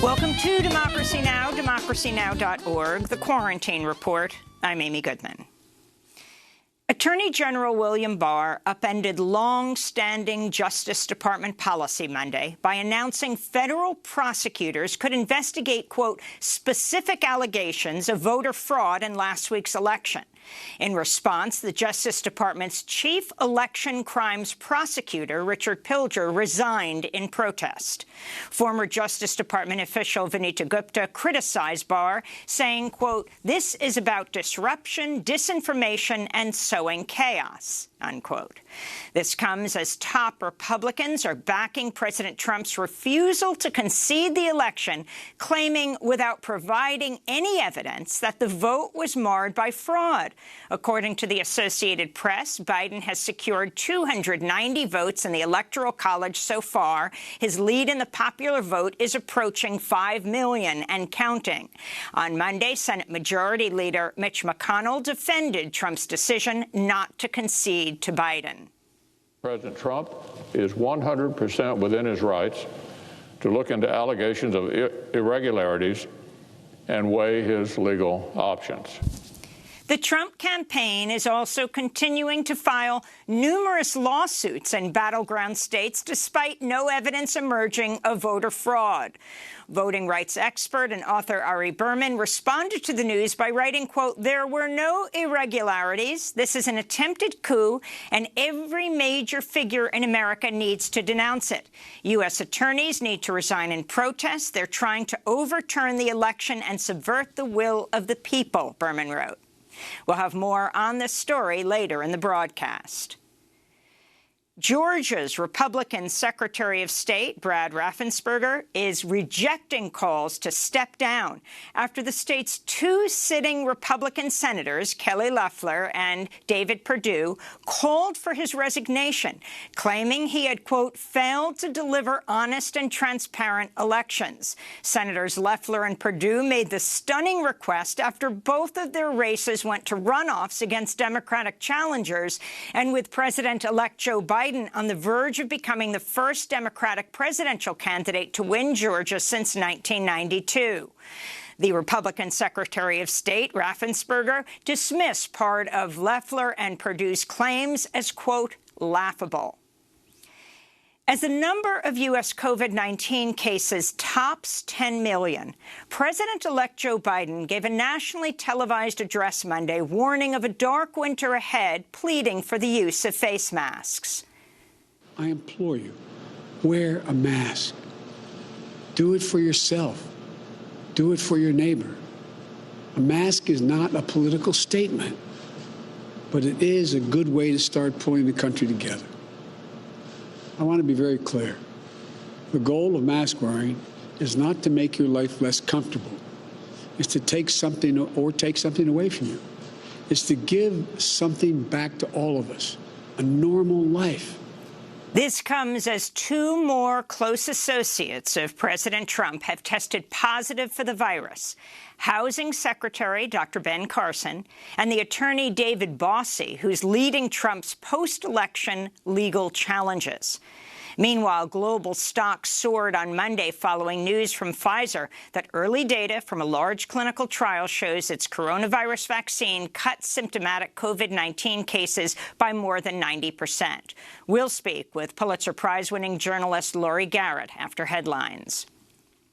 Welcome to Democracy Now!, democracynow.org, the Quarantine Report. I'm Amy Goodman. Attorney General William Barr upended long-standing Justice Department policy Monday by announcing federal prosecutors could investigate, quote, specific allegations of voter fraud in last week's election. In response, the Justice Department's chief election crimes prosecutor, Richard Pilger, resigned in protest. Former Justice Department official Vanita Gupta criticized Barr, saying, quote, this is about disruption, disinformation, and sowing chaos, unquote. This comes as top Republicans are backing President Trump's refusal to concede the election, claiming without providing any evidence that the vote was marred by fraud. According to the Associated Press, Biden has secured 290 votes in the Electoral College so far. His lead in the popular vote is approaching 5 million and counting. On Monday, Senate Majority Leader Mitch McConnell defended Trump's decision not to concede to Biden. President Trump is 100% within his rights to look into allegations of irregularities and weigh his legal options. The Trump campaign is also continuing to file numerous lawsuits in battleground states despite no evidence emerging of voter fraud. Voting rights expert and author Ari Berman responded to the news by writing, quote, there were no irregularities. This is an attempted coup, and every major figure in America needs to denounce it. U.S. attorneys need to resign in protest. They're trying to overturn the election and subvert the will of the people, Berman wrote. We'll have more on this story later in the broadcast. Georgia's Republican Secretary of State, Brad Raffensperger, is rejecting calls to step down after the state's two sitting Republican senators, Kelly Loeffler and David Perdue, called for his resignation, claiming he had, quote, failed to deliver honest and transparent elections. Senators Loeffler and Perdue made the stunning request after both of their races went to runoffs against Democratic challengers, and with President-elect Joe Biden on the verge of becoming the first Democratic presidential candidate to win Georgia since 1992. The Republican Secretary of State, Raffensperger, dismissed part of Loeffler and Perdue's claims as, quote, laughable. As the number of U.S. COVID-19 cases tops 10 million, President-elect Joe Biden gave a nationally televised address Monday warning of a dark winter ahead, pleading for the use of face masks. I implore you, wear a mask. Do it for yourself. Do it for your neighbor. A mask is not a political statement, but it is a good way to start pulling the country together. I want to be very clear. The goal of mask wearing is not to make your life less comfortable. It's to take something away from you. It's to give something back to all of us, a normal life. This comes as two more close associates of President Trump have tested positive for the virus. Housing Secretary Dr. Ben Carson and the attorney David Bossie, who's leading Trump's post-election legal challenges. Meanwhile, global stocks soared on Monday following news from Pfizer that early data from a large clinical trial shows its coronavirus vaccine cuts symptomatic COVID-19 cases by more than 90%. We'll speak with Pulitzer Prize-winning journalist Laurie Garrett after headlines.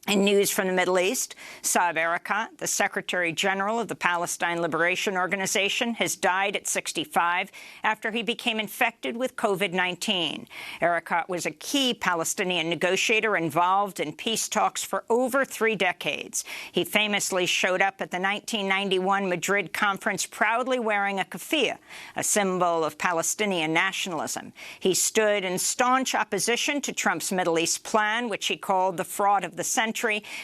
In news from the Middle East, Saeb Erekat, the Secretary General of the Palestine Liberation Organization, has died at 65 after he became infected with COVID-19. Erekat was a key Palestinian negotiator involved in peace talks for over 3 decades. He famously showed up at the 1991 Madrid conference proudly wearing a keffiyeh, a symbol of Palestinian nationalism. He stood in staunch opposition to Trump's Middle East plan, which he called the fraud of the century,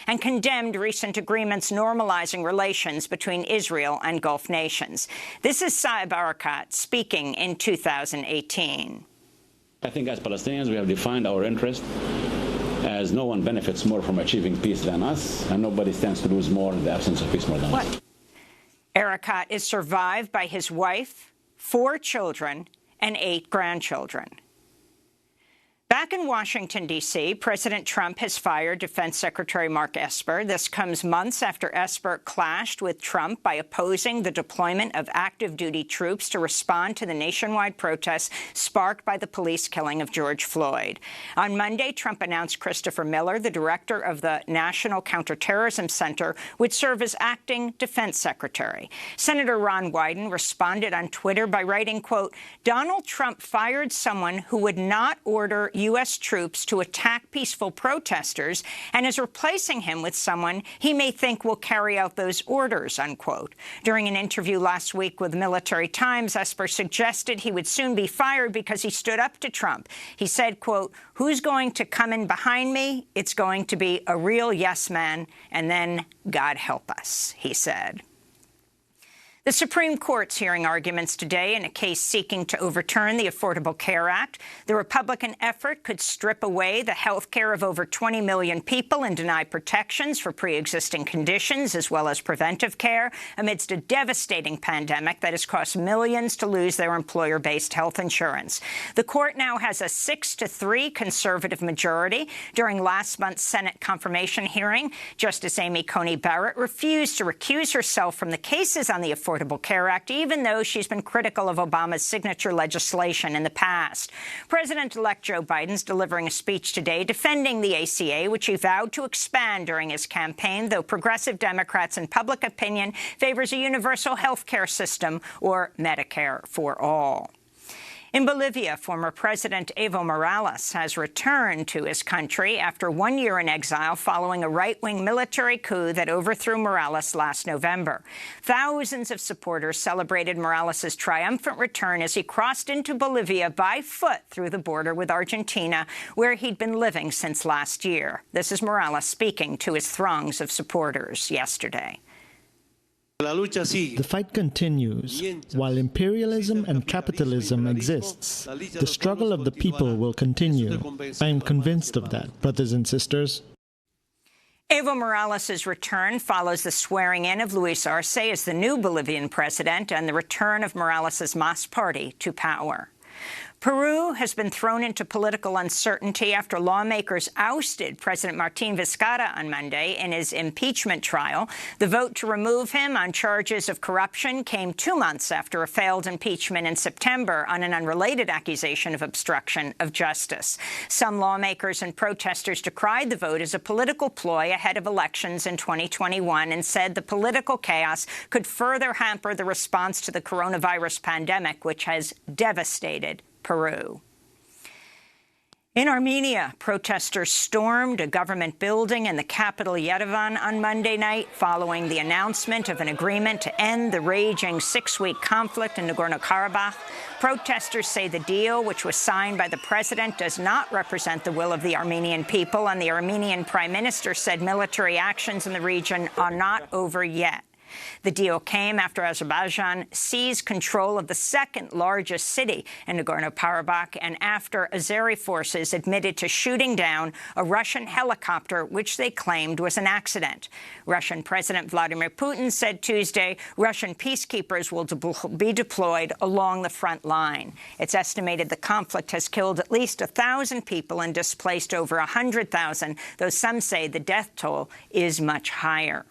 and condemned recent agreements normalizing relations between Israel and Gulf nations. This is Saeb Erekat speaking in 2018. I think as Palestinians, we have defined our interest as no one benefits more from achieving peace than us, and nobody stands to lose more in the absence of peace more than us. Erekat is survived by his wife, 4 children, and 8 grandchildren. Back in Washington, D.C., President Trump has fired Defense Secretary Mark Esper. This comes months after Esper clashed with Trump by opposing the deployment of active-duty troops to respond to the nationwide protests sparked by the police killing of George Floyd. On Monday, Trump announced Christopher Miller, the director of the National Counterterrorism Center, would serve as acting defense secretary. Senator Ron Wyden responded on Twitter by writing, quote, "Donald Trump fired someone who would not order U.S. troops to attack peaceful protesters and is replacing him with someone he may think will carry out those orders," unquote. During an interview last week with Military Times, Esper suggested he would soon be fired because he stood up to Trump. He said, quote, "Who's going to come in behind me? It's going to be a real yes man, and then God help us," he said. The Supreme Court's hearing arguments today in a case seeking to overturn the Affordable Care Act. The Republican effort could strip away the health care of over 20 million people and deny protections for pre-existing conditions as well as preventive care amidst a devastating pandemic that has caused millions to lose their employer-based health insurance. The court now has a 6-3 conservative majority. During last month's Senate confirmation hearing, Justice Amy Coney Barrett refused to recuse herself from the cases on the Affordable Care Act, even though she's been critical of Obama's signature legislation in the past. President-elect Joe Biden's delivering a speech today defending the ACA, which he vowed to expand during his campaign, though progressive Democrats and public opinion favors a universal health care system or Medicare for all. In Bolivia, former President Evo Morales has returned to his country after 1 year in exile following a right-wing military coup that overthrew Morales last November. Thousands of supporters celebrated Morales' triumphant return as he crossed into Bolivia by foot through the border with Argentina, where he'd been living since last year. This is Morales speaking to his throngs of supporters yesterday. The fight continues. While imperialism and capitalism exists, the struggle of the people will continue. I am convinced of that, brothers and sisters. Evo Morales' return follows the swearing-in of Luis Arce as the new Bolivian president and the return of Morales' MAS party to power. Peru has been thrown into political uncertainty after lawmakers ousted President Martín Vizcarra on Monday in his impeachment trial. The vote to remove him on charges of corruption came 2 months after a failed impeachment in September on an unrelated accusation of obstruction of justice. Some lawmakers and protesters decried the vote as a political ploy ahead of elections in 2021 and said the political chaos could further hamper the response to the coronavirus pandemic, which has devastated Peru. In Armenia, protesters stormed a government building in the capital Yerevan on Monday night following the announcement of an agreement to end the raging 6-week conflict in Nagorno-Karabakh. Protesters say the deal, which was signed by the president, does not represent the will of the Armenian people, and the Armenian prime minister said military actions in the region are not over yet. The deal came after Azerbaijan seized control of the second-largest city in Nagorno-Karabakh and after Azeri forces admitted to shooting down a Russian helicopter, which they claimed was an accident. Russian President Vladimir Putin said Tuesday Russian peacekeepers will be deployed along the front line. It's estimated the conflict has killed at least 1,000 people and displaced over 100,000, though some say the death toll is much higher.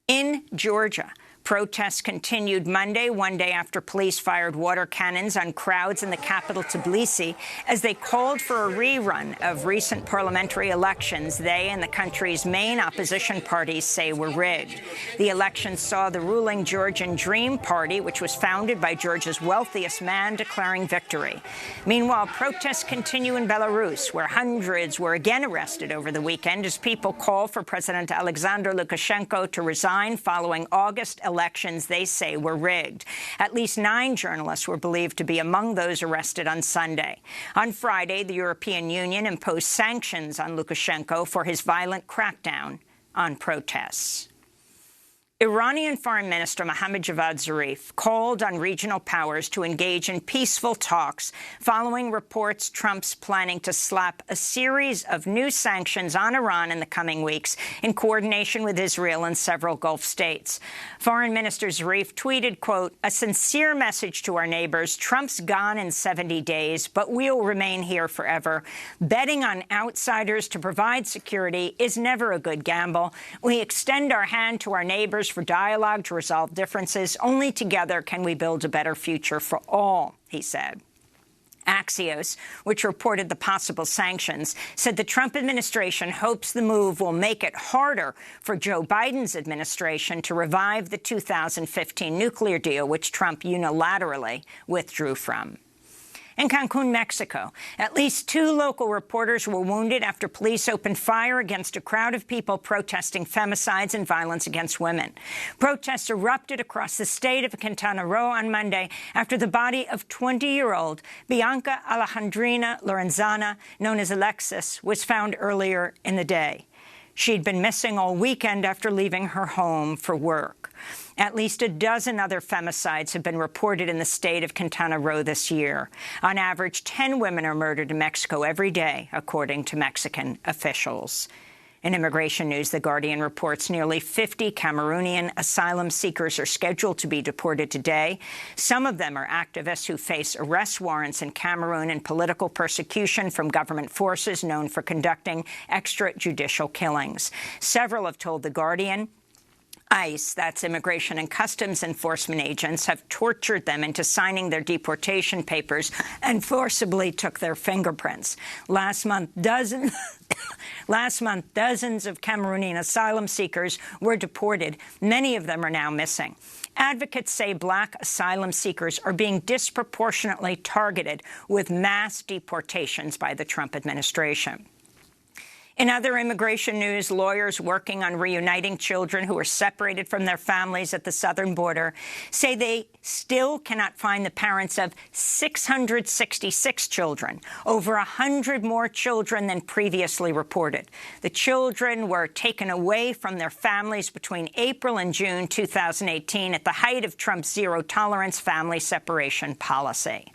In Georgia, protests continued Monday, 1 day after police fired water cannons on crowds in the capital Tbilisi as they called for a rerun of recent parliamentary elections they and the country's main opposition parties say were rigged. The elections saw the ruling Georgian Dream Party, which was founded by Georgia's wealthiest man, declaring victory. Meanwhile, protests continue in Belarus, where hundreds were again arrested over the weekend as people call for President Alexander Lukashenko to resign following August elections they say were rigged. At least 9 journalists were believed to be among those arrested on Sunday. On Friday, the European Union imposed sanctions on Lukashenko for his violent crackdown on protests. Iranian Foreign Minister Mohammad Javad Zarif called on regional powers to engage in peaceful talks following reports Trump's planning to slap a series of new sanctions on Iran in the coming weeks in coordination with Israel and several Gulf states. Foreign Minister Zarif tweeted, quote, "A sincere message to our neighbors. Trump's gone in 70 days, but we'll remain here forever. Betting on outsiders to provide security is never a good gamble. We extend our hand to our neighbors for dialogue to resolve differences. Only together can we build a better future for all," he said. Axios, which reported the possible sanctions, said the Trump administration hopes the move will make it harder for Joe Biden's administration to revive the 2015 nuclear deal, which Trump unilaterally withdrew from. In Cancun, Mexico, at least 2 local reporters were wounded after police opened fire against a crowd of people protesting femicides and violence against women. Protests erupted across the state of Quintana Roo on Monday after the body of 20-year-old Bianca Alejandrina Lorenzana, known as Alexis, was found earlier in the day. She'd been missing all weekend after leaving her home for work. At least a dozen other femicides have been reported in the state of Quintana Roo this year. On average, 10 women are murdered in Mexico every day, according to Mexican officials. In immigration news, The Guardian reports nearly 50 Cameroonian asylum seekers are scheduled to be deported today. Some of them are activists who face arrest warrants in Cameroon and political persecution from government forces known for conducting extrajudicial killings. Several have told The Guardian ICE, that's Immigration and Customs Enforcement agents, have tortured them into signing their deportation papers and forcibly took their fingerprints. Last month, dozens of Cameroonian asylum seekers were deported. Many of them are now missing. Advocates say black asylum seekers are being disproportionately targeted with mass deportations by the Trump administration. In other immigration news, lawyers working on reuniting children who were separated from their families at the southern border say they still cannot find the parents of 666 children, over 100 more children than previously reported. The children were taken away from their families between April and June 2018 at the height of Trump's zero-tolerance family separation policy.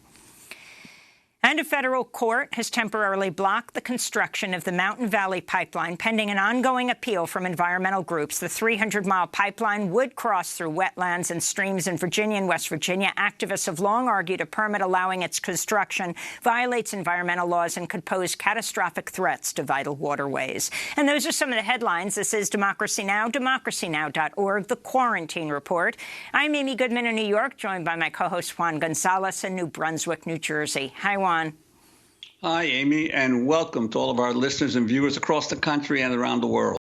And a federal court has temporarily blocked the construction of the Mountain Valley Pipeline pending an ongoing appeal from environmental groups. The 300-mile pipeline would cross through wetlands and streams in Virginia and West Virginia. Activists have long argued a permit allowing its construction violates environmental laws and could pose catastrophic threats to vital waterways. And those are some of the headlines. This is Democracy Now!, democracynow.org, The Quarantine Report. I'm Amy Goodman in New York, joined by my co-host Juan Gonzalez in New Brunswick, New Jersey. Hi, Juan. Hi, Amy, and welcome to all of our listeners and viewers across the country and around the world.